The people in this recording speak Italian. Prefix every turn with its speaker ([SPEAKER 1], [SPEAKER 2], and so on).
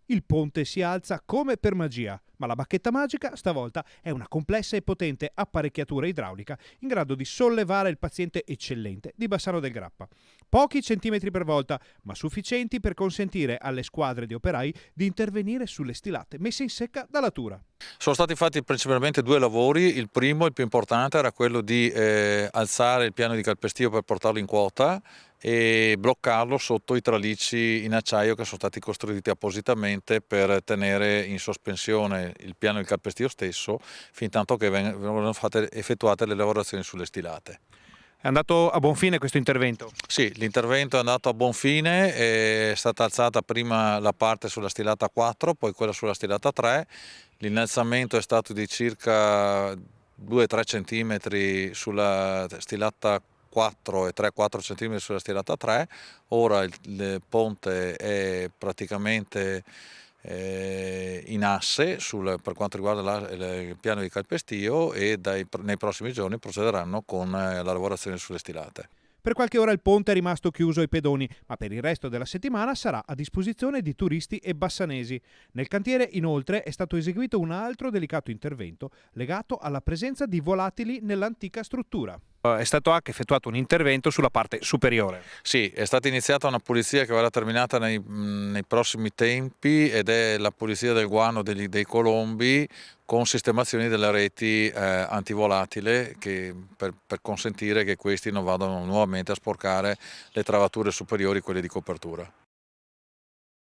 [SPEAKER 1] Il ponte si alza come per magia, ma la bacchetta magica stavolta è una complessa e potente apparecchiatura idraulica in grado di sollevare il paziente eccellente di Bassano del Grappa. Pochi centimetri per volta, ma sufficienti per consentire alle squadre di operai di intervenire sulle stilate messe in secca dalla Tura.
[SPEAKER 2] Sono stati fatti principalmente due lavori. Il primo, il più importante, era quello di alzare il piano di calpestio per portarlo in quota e bloccarlo sotto i tralicci in acciaio che sono stati costruiti appositamente per tenere in sospensione il piano di calpestio stesso fin tanto che vengono effettuate le lavorazioni sulle stilate.
[SPEAKER 1] È andato a buon fine questo intervento?
[SPEAKER 2] Sì, l'intervento è andato a buon fine, è stata alzata prima la parte sulla stilata 4, poi quella sulla stilata 3, l'innalzamento è stato di circa 2-3 cm sulla stilata 4 e 3-4 cm sulla stilata 3, ora il ponte è praticamente in asse per quanto riguarda il piano di calpestio e nei prossimi giorni procederanno con la lavorazione sulle stilate.
[SPEAKER 1] Per qualche ora il ponte è rimasto chiuso ai pedoni, ma per il resto della settimana sarà a disposizione di turisti e bassanesi. Nel cantiere, inoltre, è stato eseguito un altro delicato intervento legato alla presenza di volatili nell'antica struttura. È stato anche effettuato un intervento sulla parte superiore.
[SPEAKER 2] Sì, è stata iniziata una pulizia che verrà terminata nei prossimi tempi ed è la pulizia del guano dei colombi con sistemazioni delle reti antivolatile per consentire che questi non vadano nuovamente a sporcare le travature superiori, quelle di copertura.